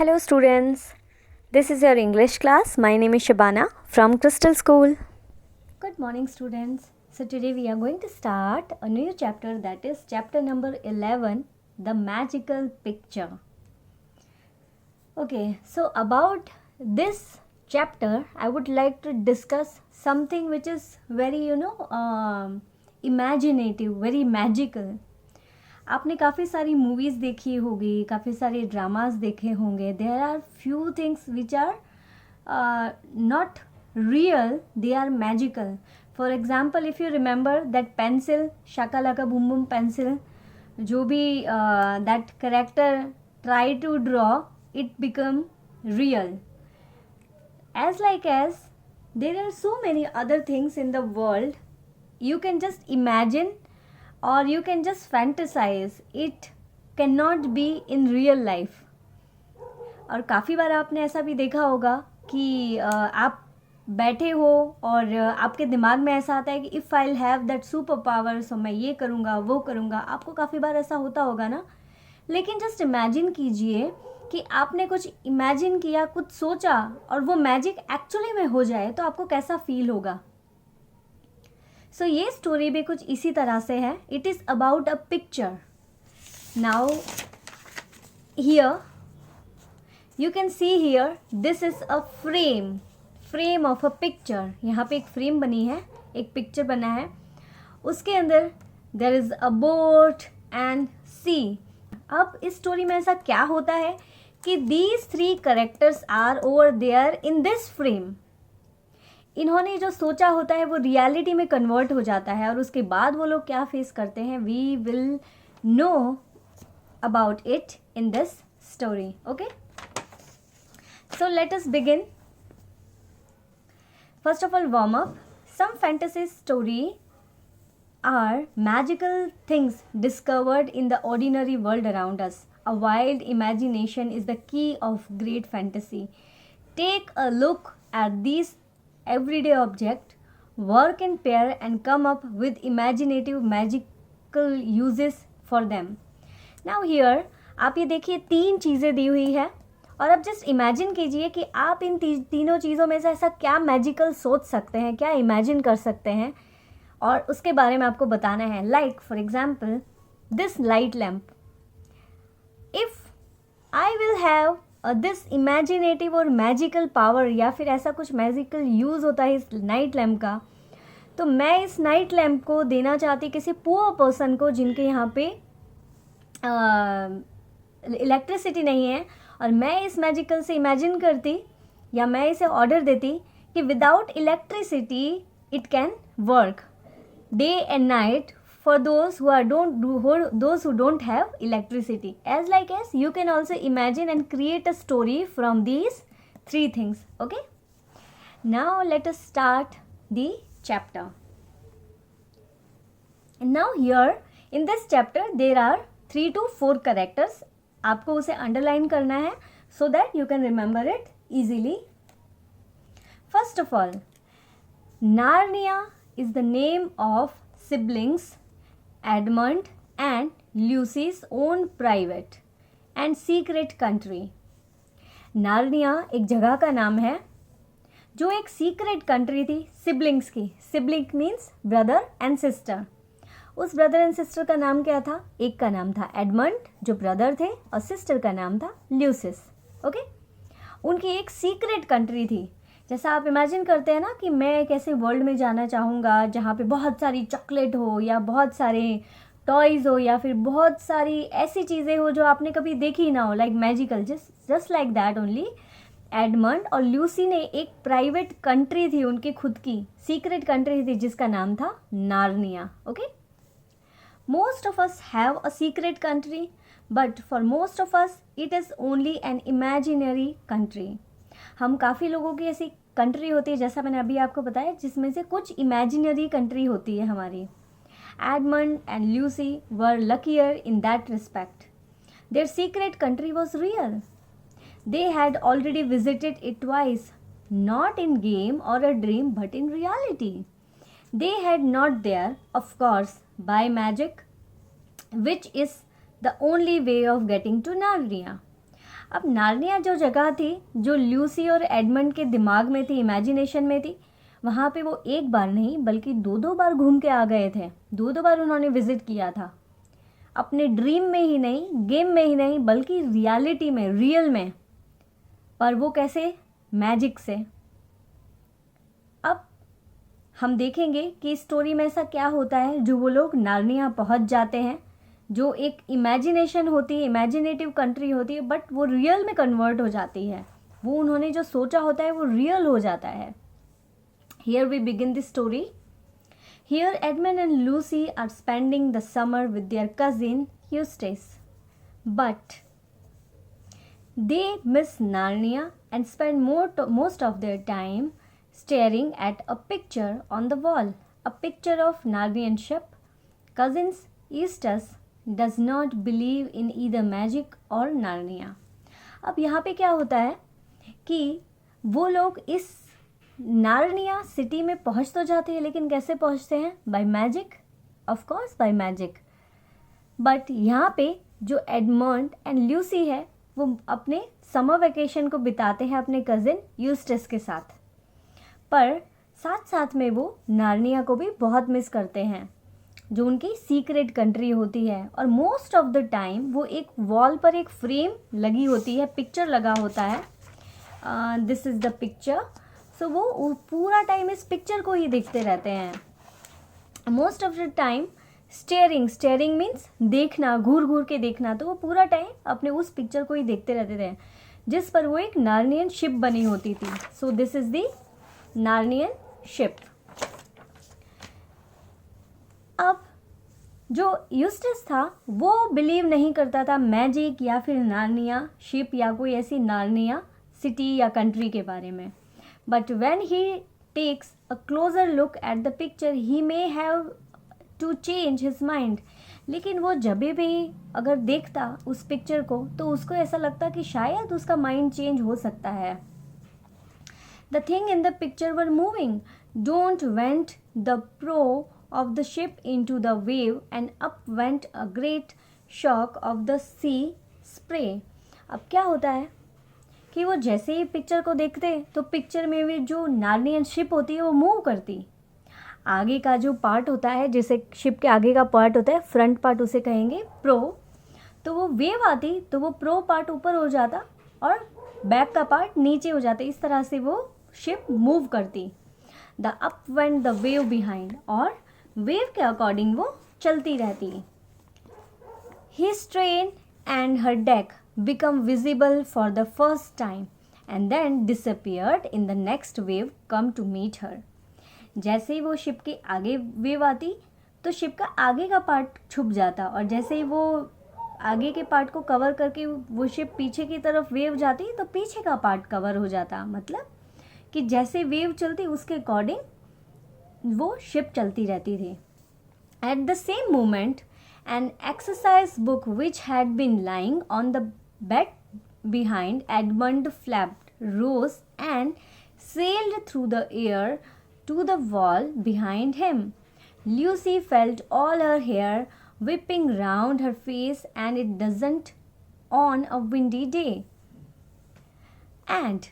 Hello students, this is your English class. My name is Shabana from Crystal School. Good morning students. So today we are going to start a new chapter, that is chapter number 11, The Magical Picture. Okay, so about this chapter I would like to discuss something which is very imaginative, very magical. आपने काफ़ी सारी movies देखी होगी, काफ़ी सारे dramas देखे होंगे. There are few things which are not real, they are magical. For example, if you remember that pencil, Shaka Laka Boom Boom pencil, जो भी that character try to draw, it become real. As like as there are so many other things in the world, you can just imagine or you can just fantasize. It cannot be in real life. और काफ़ी बार आपने ऐसा भी देखा होगा कि आप बैठे हो और आपके दिमाग में ऐसा आता है कि if I have that super power, so मैं ये करूँगा वो करूँगा. आपको काफ़ी बार ऐसा होता होगा ना. लेकिन जस्ट इमेजिन कीजिए कि आपने कुछ इमेजिन किया, कुछ सोचा और वो मैजिक एक्चुअली में हो जाए तो आपको कैसा फील होगा. सो ये स्टोरी भी कुछ इसी तरह से है. It is about a picture. Now here you can see here, this is a frame of a picture. यहाँ पे एक फ्रेम बनी है, एक पिक्चर बना है. उसके अंदर there is a boat and sea. अब इस स्टोरी में ऐसा क्या होता है कि these three characters are over there in this frame. इन्होंने जो सोचा होता है वो रियलिटी में कन्वर्ट हो जाता है और उसके बाद वो लोग क्या फेस करते हैं, we will know about it in this story. Okay, so let us begin. First of all, warm up. Some fantasy story are magical things discovered in the ordinary world around us. A wild imagination is the key of great fantasy. Take a look at these everyday objects, work in pair and come up with imaginative magical uses for them. Now here आप ये देखिए, तीन चीज़ें दी हुई है और अब just imagine कीजिए कि आप इन तीनों चीज़ों में से ऐसा क्या मैजिकल सोच सकते हैं, क्या इमेजिन कर सकते हैं और उसके बारे में आपको बताना है. Like for example this light lamp. If I will have this imaginative और मैजिकल पावर, या फिर ऐसा कुछ मैजिकल यूज़ होता है इस नाइट लैम्प का, तो मैं इस नाइट लैम्प को देना चाहती किसी पुअर पर्सन को जिनके यहाँ पे इलेक्ट्रिसिटी नहीं है. और मैं इस मैजिकल से इमेजिन करती या मैं इसे ऑर्डर देती कि without electricity it can work day and night for those who don't have electricity. As like as you can also imagine and create a story from these three things. Okay, now let us start the chapter. And now here in this chapter there are 3 to 4 characters. आपको उसे underline करना है so that you can remember it easily. First of all, Narnia is the name of siblings Edmund and Lucy's own private and secret country. Narnia एक जगह का नाम है जो एक सीक्रेट कंट्री थी सिबलिंग्स की. Sibling means brother and sister. उस ब्रदर एंड सिस्टर का नाम क्या था? एक का नाम था एडमंड जो ब्रदर थे और सिस्टर का नाम था ल्यूसिस. ओके, उनकी एक सीक्रेट कंट्री थी. जैसा आप इमेजिन करते हैं ना कि मैं एक ऐसे वर्ल्ड में जाना चाहूँगा जहाँ पे बहुत सारी चॉकलेट हो या बहुत सारे टॉयज़ हो या फिर बहुत सारी ऐसी चीज़ें हो जो आपने कभी देखी ना हो, like magical. Just like that only Edmund और ल्यूसी ने एक प्राइवेट कंट्री थी, उनकी खुद की सीक्रेट कंट्री थी जिसका नाम था Narnia. Okay, most of us have a secret country but for most of us it is only an imaginary country. हम काफ़ी लोगों की ऐसी कंट्री होती है, जैसा मैंने अभी आपको बताया, जिसमें से कुछ इमेजिनरी कंट्री होती है हमारी. Edmund and Lucy were luckier in that respect. Their secret country was real. They had already visited it twice, not in game or a dream but in reality. They had not there of course by magic which is the only way of getting to Narnia. अब Narnia जो जगह थी, जो Lucy और Edmund के दिमाग में थी, इमेजिनेशन में थी, वहाँ पे वो एक बार नहीं बल्कि दो दो बार घूम के आ गए थे, दो दो बार उन्होंने विजिट किया था। अपने ड्रीम में ही नहीं, गेम में ही नहीं, बल्कि रियलिटी में, रियल में। पर वो कैसे? मैजिक से। अब हम देखेंगे कि इस स्टोरी में ऐसा क्या होता है जो वो लोग नार्निया पहुंच जाते हैं, जो एक इमेजिनेशन होती है, इमेजिनेटिव कंट्री होती है, बट वो रियल में कन्वर्ट हो जाती है। वो उन्होंने जो सोचा होता है वो रियल हो जाता है। Here we begin this story. Here Edmund and Lucy are spending the summer with their cousin Eustace. But they miss Narnia and spend most of their time staring at a picture on the wall, a picture of Narnian ship. Cousins Eustace does not believe in either magic or Narnia. अब यहाँ पे क्या होता है कि वो लोग इस नार्निया सिटी में पहुंच तो जाते हैं, लेकिन कैसे पहुंचते हैं? By magic, of course by magic. But यहाँ पे जो एडमंड एंड ल्यूसी है वो अपने समर वेकेशन को बिताते हैं अपने कज़िन यूस्टस के साथ, पर साथ साथ में वो नार्निया को भी बहुत मिस करते हैं, जो उनकी सीक्रेट कंट्री होती है। और मोस्ट ऑफ द टाइम वो एक वॉल पर एक फ्रेम लगी होती है, पिक्चर लगा होता है, दिस इज़ द पिक्चर। सो वो पूरा टाइम इस पिक्चर को ही देखते रहते हैं। Most of the time steering means देखना, घूर घूर के देखना। तो वो पूरा टाइम अपने उस पिक्चर को ही देखते रहते थे, जिस पर वो एक नार्नियन शिप बनी होती थी। So this is the Narnian ship. अब जो यूस्टस था वो बिलीव नहीं करता था मैजिक या फिर नार्निया शिप या कोई ऐसी नार्निया सिटी या कंट्री के बारे में। But when he takes a closer look at the picture, he may have to change his mind. लेकिन वो जब भी अगर देखता उस पिक्चर को तो उसको ऐसा लगता कि शायद उसका माइंड चेंज हो सकता है। The thing in the picture were moving. Don't went the prow of the ship into the wave and up went a great shock of the sea spray. अब क्या होता है कि वो जैसे ही पिक्चर को देखते तो पिक्चर में भी जो नार्नियन शिप होती है वो मूव करती। आगे का जो पार्ट होता है, जैसे शिप के आगे का पार्ट होता है, फ्रंट पार्ट उसे कहेंगे प्रो, तो वो वेव आती तो वो प्रो पार्ट ऊपर हो जाता और बैक का पार्ट नीचे हो जाता। इस तरह से वो शिप मूव करती। The up went the wave behind, और वेव के अकॉर्डिंग वो चलती रहती। His train and her deck become visible for the first time and then disappeared in the next wave come to meet her. जैसे ही वो ship के आगे wave आती तो शिप का आगे का पार्ट छुप जाता, और जैसे ही वो आगे के पार्ट को कवर करके वो शिप पीछे की तरफ वेव जाती तो पीछे का पार्ट कवर हो जाता। मतलब कि जैसे वेव चलती उसके अकॉर्डिंग वो शिप चलती रहती थी। At the same moment, an exercise book which had been lying on the bed behind Edmund flapped, rose and sailed through the air to the wall behind him. Lucy felt all her hair whipping round her face, and it doesn't on a windy day. And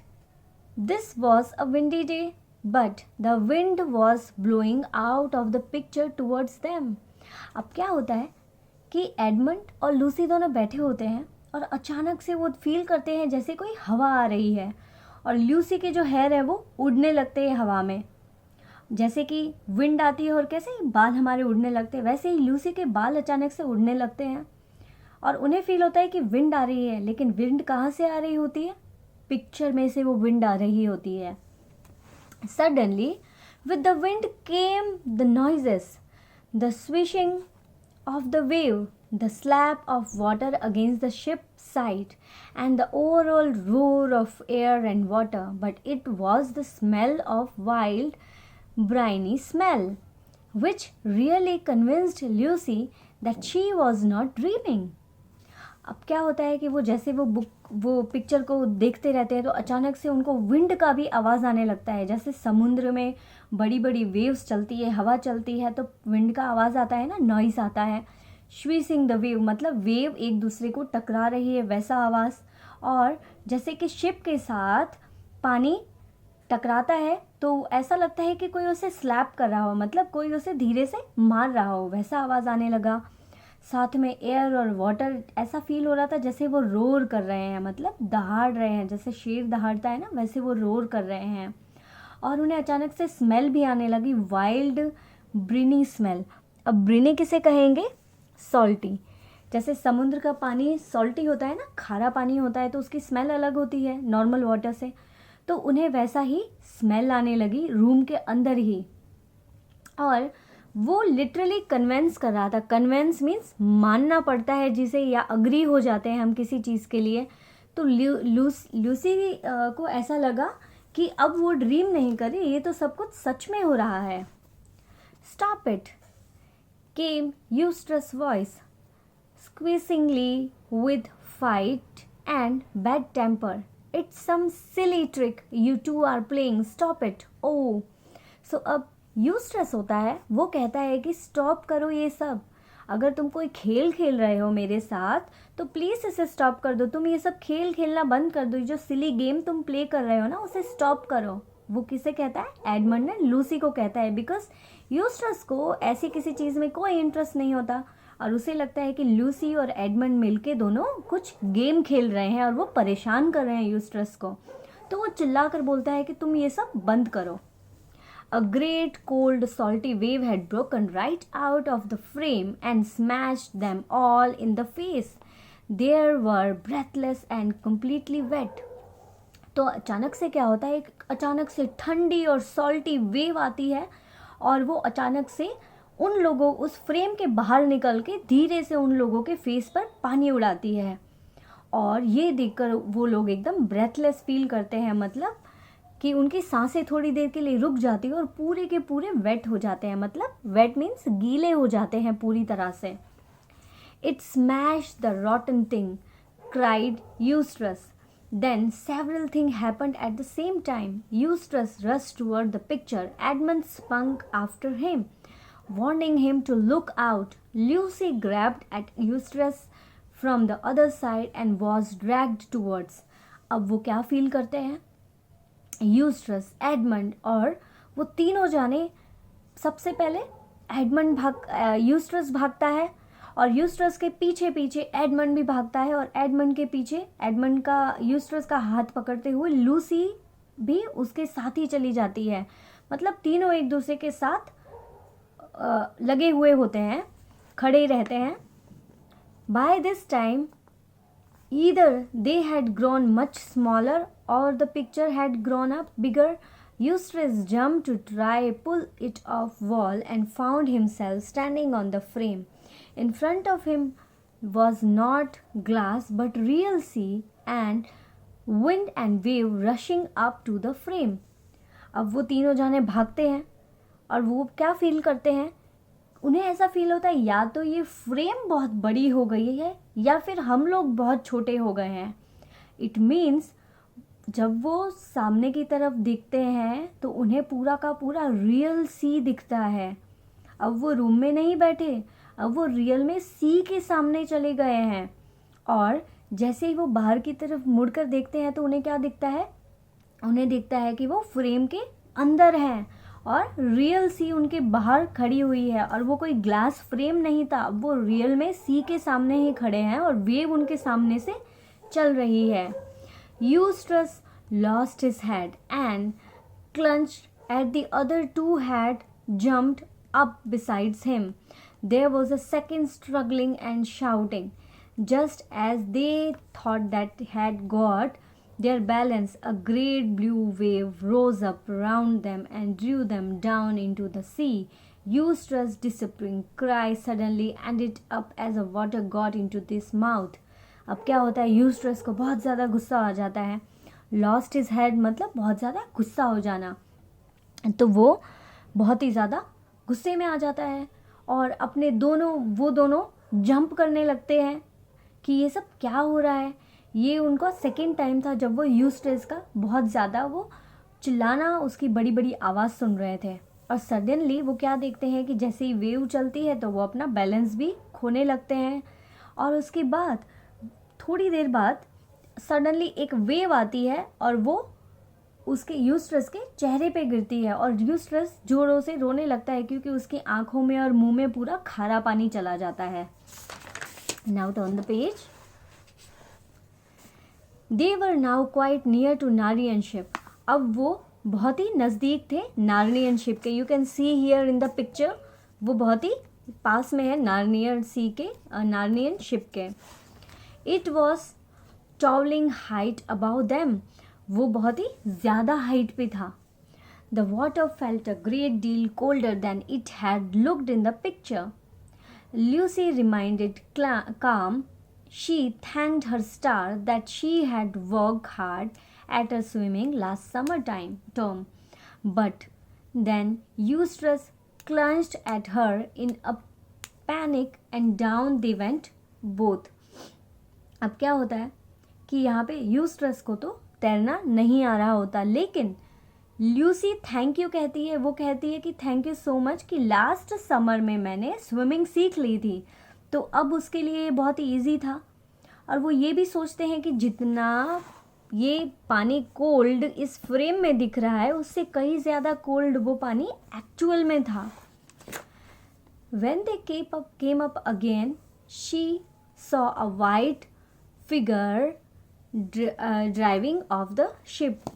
this was a windy day, but the wind was blowing out of the picture towards them. अब क्या होता है कि Edmund और Lucy दोनों बैठे होते हैं और अचानक से वो फील करते हैं जैसे कोई हवा आ रही है, और लूसी के जो हेयर है वो उड़ने लगते हैं हवा में। जैसे कि विंड आती है और कैसे बाल हमारे उड़ने लगते हैं, वैसे ही लूसी के बाल अचानक से उड़ने लगते हैं और उन्हें फील होता है कि विंड आ रही है। लेकिन विंड कहाँ से आ रही होती है? पिक्चर में से वो विंड आ रही होती है। Suddenly with the wind came the noises, the swishing of the wave, the slap of water against the ship's side, and the overall roar of air and water. But it was the smell of wild, briny smell, which really convinced Lucy that she was not dreaming. अब क्या होता है कि वो जैसे वो picture को देखते रहते हैं तो अचानक से उनको विंड का भी आवाज़ आने लगता है। जैसे समुद्र में बड़ी बड़ी वेव्स चलती है, हवा चलती है, तो विंड का आवाज़ आता है ना, नॉइस आता है। स्वीसिंग द वेव मतलब वेव एक दूसरे को टकरा रही है वैसा आवाज़। और जैसे कि शिप के साथ पानी टकराता है तो ऐसा लगता है कि कोई उसे स्लैप कर रहा हो, मतलब कोई उसे धीरे से मार रहा हो, वैसा आवाज़ आने लगा। साथ में एयर और वाटर ऐसा फील हो रहा था जैसे वो रोर कर रहे हैं, मतलब दहाड़ रहे हैं, जैसे शेर दहाड़ता है ना, वैसे वो रोर कर रहे हैं। और उन्हें अचानक से स्मेल भी आने लगी, वाइल्ड ब्रिनी स्मेल। अब ब्रिनी किसे कहेंगे? सॉल्टी। जैसे समुद्र का पानी सॉल्टी होता है ना, खारा पानी होता है, तो उसकी स्मेल अलग होती है नॉर्मल वाटर से। तो उन्हें वैसा ही स्मेल आने लगी रूम के अंदर ही। और वो लिटरली कन्वेंस कर रहा था। कन्वेंस मीन्स मानना पड़ता है जिसे, या अग्री हो जाते हैं हम किसी चीज़ के लिए। तो लूसी को ऐसा लगा कि अब वो ड्रीम नहीं करे, ये तो सब कुछ सच में हो रहा है। Stop it came Eustace voice, squeezingly with fight and bad temper. It's some silly trick you two are playing, stop it. Oh so अब यूस्ट्रस होता है, वो कहता है कि स्टॉप करो ये सब। अगर तुम कोई खेल खेल रहे हो मेरे साथ तो प्लीज़ इसे स्टॉप कर दो, तुम ये सब खेल खेलना बंद कर दो, जो सिली गेम तुम प्ले कर रहे हो ना उसे स्टॉप करो। वो किसे कहता है? एडमंड ने लूसी को कहता है, बिकॉज यूस्ट्रस को ऐसी किसी चीज़ में कोई इंटरेस्ट नहीं होता और उसे लगता है कि लूसी और एडमंड मिलके दोनों कुछ गेम खेल रहे हैं और वो परेशान कर रहे हैं यूस्ट्रस को। तो वो चिल्ला कर बोलता है कि तुम ये सब बंद करो। A great cold salty wave had broken right out of the frame and smashed them all in the face. They were breathless and completely wet. तो अचानक से क्या होता है, एक अचानक से ठंडी और सॉल्टी वेव आती है और वो अचानक से उन लोगों, उस फ्रेम के बाहर निकल के धीरे से उन लोगों के फेस पर पानी उड़ाती है। और ये देखकर वो लोग एकदम ब्रेथलेस फील करते हैं, मतलब कि उनकी सांसें थोड़ी देर के लिए रुक जाती है और पूरे के पूरे वेट हो जाते हैं, मतलब वेट मीन्स गीले हो जाते हैं पूरी तरह से। It smash the rotten thing, cried Eustace. Then several thing happened at the same time. Eustace rush toward the picture. Edmund sprang after him, warning him to look out. Lucy grabbed at Eustace from the other side and was dragged towards. अब वो क्या feel करते हैं? यूस्ट्रस, Edmund और वो तीनों जाने, सबसे पहले यूस्ट्रस भागता है और यूस्ट्रस के पीछे पीछे एडमंड भी भागता है और एडमंड के पीछे, एडमंड का यूस्ट्रस का हाथ पकड़ते हुए लूसी भी उसके साथ ही चली जाती है। मतलब तीनों एक दूसरे के साथ लगे हुए होते हैं, खड़े रहते हैं। By this time either they had grown much smaller or the picture had grown up bigger. Eustace jumped to try pull it off wall and found himself standing on the frame. In front of him was not glass but real sea and wind and wave rushing up to the frame. अब वो तीनों जाने भागते हैं और वो क्या feel करते हैं? उन्हें ऐसा फील होता है या तो ये फ्रेम बहुत बड़ी हो गई है या फिर हम लोग बहुत छोटे हो गए हैं। इट मीन्स जब वो सामने की तरफ दिखते हैं तो उन्हें पूरा का पूरा रियल सी दिखता है। अब वो रूम में नहीं बैठे, अब वो रियल में सी के सामने चले गए हैं। और जैसे ही वो बाहर की तरफ मुड़कर देखते हैं तो उन्हें क्या दिखता है? उन्हें दिखता है कि वो फ्रेम के अंदर हैं और रियल सी उनके बाहर खड़ी हुई है और वो कोई ग्लास फ्रेम नहीं था, वो रियल में सी के सामने ही खड़े हैं और वेव उनके सामने से चल रही है। Eustace lost his head and clutched at the other two had jumped up besides him. There was a second struggling and shouting. Just as they thought that had got their balance, a great blue wave rose up around them and drew them down into the sea. Eustace, disappearing, cried suddenly and it up as the water got into his mouth. अब क्या होता है? यूस्ट्रस को बहुत ज़्यादा गुस्सा आ जाता है। लॉस्ट हिज हेड मतलब बहुत ज़्यादा गुस्सा हो जाना, तो वो बहुत ही ज़्यादा गुस्से में आ जाता है और अपने वो दोनों जंप करने लगते हैं कि ये सब क्या हो रहा है। ये उनका सेकेंड टाइम था जब वो यूस्ट्रस का बहुत ज़्यादा वो चिल्लाना, उसकी बड़ी बड़ी आवाज़ सुन रहे थे। और सडनली वो क्या देखते हैं कि जैसे ही वेव चलती है तो वो अपना बैलेंस भी खोने लगते हैं। और उसके बाद थोड़ी देर बाद सडनली एक वेव आती है और वो उसके यूस्ट्रस के चेहरे पे गिरती है और यूस्ट्रस जोरों से रोने लगता है क्योंकि उसकी आंखों में और मुंह में पूरा खारा पानी चला जाता है. Now turn the page. They were now quite near to Narnian ship. अब वो बहुत ही नज़दीक थे नार्नियन शिप के. You can see here in the picture, वो बहुत ही पास में है नार्नियन सी के, नार्नियन शिप के. It was towering height above them. वो बहुत ही ज़्यादा हाइट पे था. The water felt a great deal colder than it had looked in the picture. Lucy remained calm. She thanked her star that she had worked hard at her swimming last term. But then Eustace clutched at her in a panic and down they went both. अब क्या होता है कि यहाँ पे यूस्ट्रस को तो तैरना नहीं आ रहा होता, लेकिन ल्यूसी थैंक यू कहती है. वो कहती है कि थैंक यू सो मच कि लास्ट समर में मैंने स्विमिंग सीख ली थी, तो अब उसके लिए बहुत ही ईजी था. और वो ये भी सोचते हैं कि जितना ये पानी कोल्ड इस फ्रेम में दिख रहा है उससे कहीं ज़्यादा कोल्ड वो पानी एक्चुअल में था. When they came up again, she saw a white figure driving off the ship.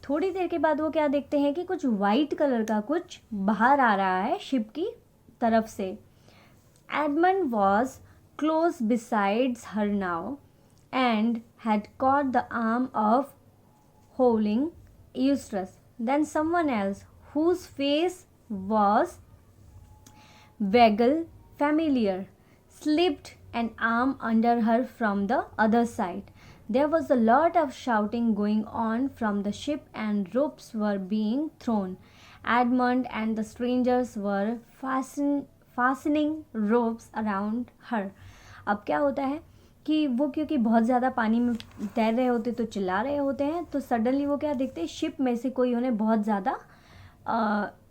थोड़ी देर के बाद वो क्या देखते हैं कि कुछ वाइट कलर का कुछ बाहर आ रहा है शिप की तरफ से. Edmund was close besides her now and had caught the arm of howling Eustace. Then someone else whose face was vaguely familiar slipped an arm under her from the other side. There was a lot of shouting going on from the ship and ropes were being thrown. Edmund and the strangers were fastening ropes around her. अब क्या होता है कि वो क्योंकि बहुत ज़्यादा पानी में तैर रहे होते तो चिल्ला रहे होते हैं, तो सडनली वो क्या देखते हैं शिप में से कोई उन्हें बहुत ज़्यादा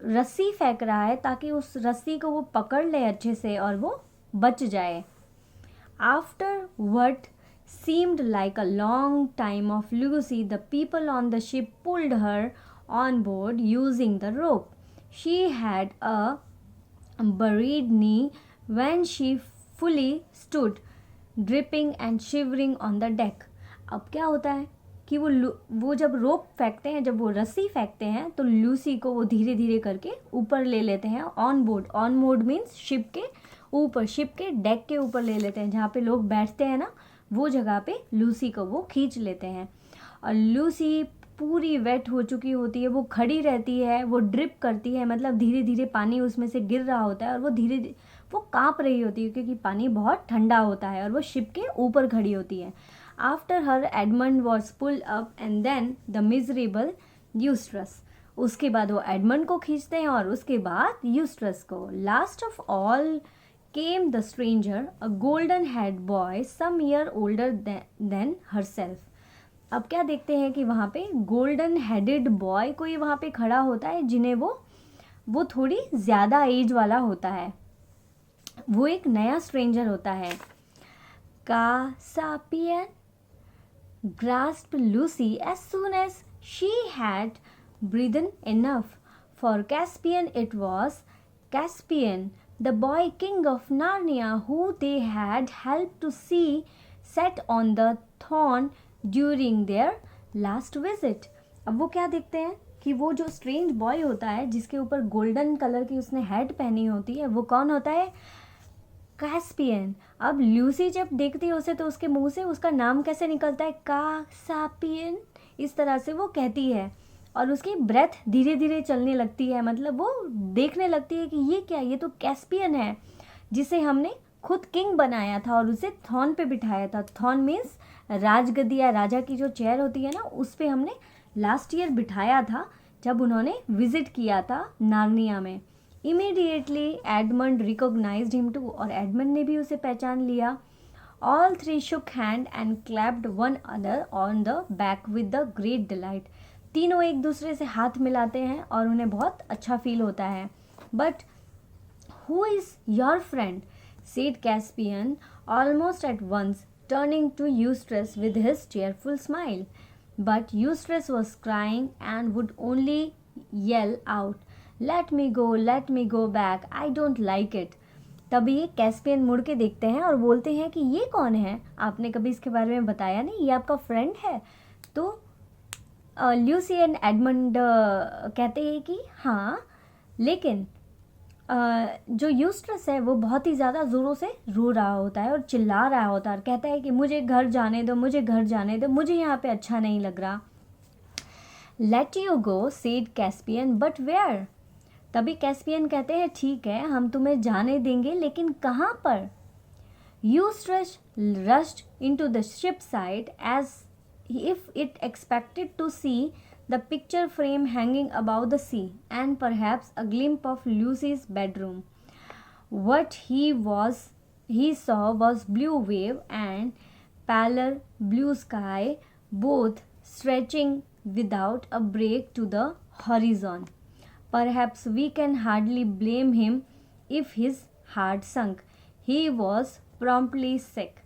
रस्सी फेंक रहा है ताकि उस रस्सी को वो पकड़ ले अच्छे से और वो बच जाए. After what seemed like a long time of Lucy, the people on the ship pulled her on board using the rope. She had a buried knee when she fully stood, dripping and shivering on the deck. अब क्या होता है कि वो जब रोप फेंकते हैं, जब वो रस्सी फेंकते हैं तो लूसी को वो धीरे धीरे करके ऊपर ले लेते हैं on board. On board means ship के ऊपर, शिप के डेक के ऊपर ले लेते हैं, जहाँ पे लोग बैठते हैं ना वो जगह पे लूसी को वो खींच लेते हैं. और लूसी पूरी वेट हो चुकी होती है, वो खड़ी रहती है, वो ड्रिप करती है, मतलब धीरे धीरे पानी उसमें से गिर रहा होता है और वो धीरे वो काँप रही होती है क्योंकि पानी बहुत ठंडा होता है और वो शिप के ऊपर खड़ी होती है. After her Edmund was pulled up and then the miserable Eustace. उसके बाद वो एडमंड को खींचते हैं और उसके बाद यूस्ट्रस को. Last of all came the stranger, a golden-haired boy, some year older than herself. अब क्या देखते हैं कि वहाँ पे गोल्डन हेडेड बॉय कोई वहाँ पे खड़ा होता है जिन्हें वो थोड़ी ज़्यादा एज वाला होता है. वो एक नया स्ट्रेंजर होता है. Caspian grasped Lucy as soon as she had breathed enough. For Caspian it was Caspian, the boy king of Narnia who they had helped to see set on the throne during their last visit. अब वो क्या देखते हैं कि वो जो strange boy होता है जिसके ऊपर गोल्डन कलर की उसने हैट पहनी होती है वो कौन होता है? कैस्पियन. अब लूसी जब देखती है उसे तो उसके मुंह से उसका नाम कैसे निकलता है? कासापियन. इस तरह से वो कहती है और उसकी ब्रेथ धीरे धीरे चलने लगती है, मतलब वो देखने लगती है कि ये क्या, ये तो कैस्पियन है जिसे हमने खुद किंग बनाया था और उसे थॉन पे बिठाया था. थॉन मीन्स राजगद्दी या राजा की जो चेयर होती है ना, उस पे हमने लास्ट ईयर बिठाया था जब उन्होंने विजिट किया था नार्निया में. Immediately Edmund recognized him too. और एडमंड ने भी उसे पहचान लिया. All three shook hand and clapped one another on the back with the great delight. तीनों एक दूसरे से हाथ मिलाते हैं और उन्हें बहुत अच्छा फील होता है. But who is your friend? Said Caspian almost at once, turning to Eustace with his cheerful smile. But Eustace was crying and would only yell out, let me go back, I don't like it. तभी Caspian मुड़ के देखते हैं और बोलते हैं कि ये कौन है, आपने कभी इसके बारे में बताया नहीं, ये आपका फ्रेंड है. तो ल्यूसी एंड एडमंड कहते हैं कि हाँ, लेकिन जो यूस्टस है वो बहुत ही ज़्यादा ज़ोरों से रो रहा होता है और चिल्ला रहा होता है और कहता है कि मुझे घर जाने दो, मुझे घर जाने दो, मुझे यहाँ पे अच्छा नहीं लग रहा. Let you go said Caspian, but where. तभी कैस्पियन कहते हैं ठीक है, हम तुम्हें जाने देंगे, लेकिन कहाँ पर. Eustace rushed into the ship side as if it expected to see the picture frame hanging above the sea and perhaps a glimpse of Lucy's bedroom. What he saw was blue wave and paler blue sky, both stretching without a break to the horizon. Perhaps we can hardly blame him if his heart sunk. He was promptly sick.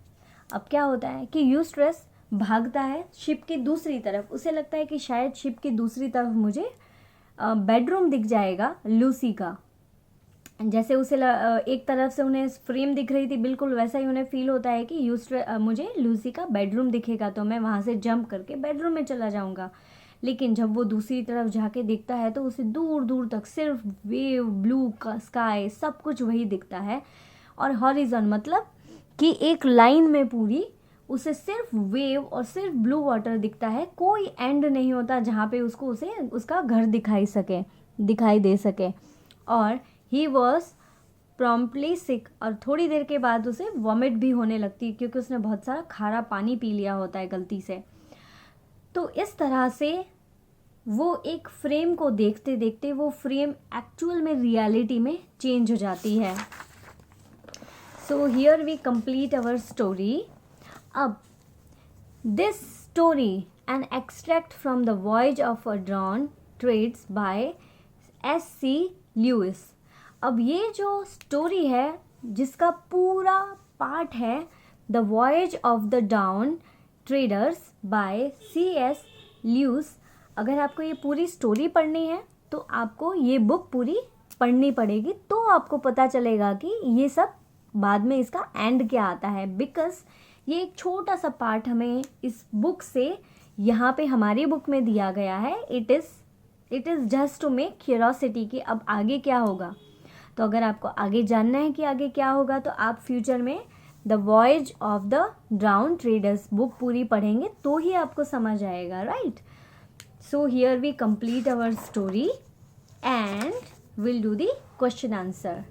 अब क्या होता है कि eustress भागता है ship की दूसरी तरफ. उसे लगता है कि शायद शिप की दूसरी तरफ मुझे बेडरूम दिख जाएगा लूसी का. जैसे उसे एक तरफ से उन्हें फ्रेम दिख रही थी, बिल्कुल वैसा ही उन्हें फील होता है कि मुझे लूसी का बेडरूम दिखेगा तो मैं वहाँ से जंप करके बेडरूम में चला जाऊँगा. लेकिन जब वो दूसरी तरफ जाके देखता है तो उसे दूर दूर तक सिर्फ वेव, ब्लू स्काई, सब कुछ वही दिखता है. और हॉरिजॉन मतलब कि एक लाइन में पूरी उसे सिर्फ वेव और सिर्फ ब्लू वाटर दिखता है. कोई एंड नहीं होता जहाँ पे उसे उसका घर दिखाई दे सके. और ही वॉज प्रॉम्प्टली सिक, और थोड़ी देर के बाद उसे वॉमिट भी होने लगती है क्योंकि उसने बहुत सारा खारा पानी पी लिया होता है गलती से. तो इस तरह से वो एक फ्रेम को देखते देखते वो फ्रेम एक्चुअल में रियलिटी में चेंज हो जाती है. So here we complete our story. अब this story an extract from the voyage of a dawn treaders by S.C. Lewis. अब ये जो स्टोरी है जिसका पूरा पार्ट है the voyage of the dawn treaders by C.S. Lewis. अगर आपको ये पूरी स्टोरी पढ़नी है तो आपको ये बुक पूरी पढ़नी पड़ेगी, तो आपको पता चलेगा कि ये सब बाद में इसका एंड क्या आता है. बिकॉज ये एक छोटा सा पार्ट हमें इस बुक से यहाँ पे हमारी बुक में दिया गया है. It is just to make curiosity कि अब आगे क्या होगा. तो अगर आपको आगे जानना है कि आगे क्या होगा तो आप फ्यूचर में the voyage of the Dawn Treaders book पूरी पढ़ेंगे तो ही आपको समझ आएगा, right. So here we complete our story and will do the question answer.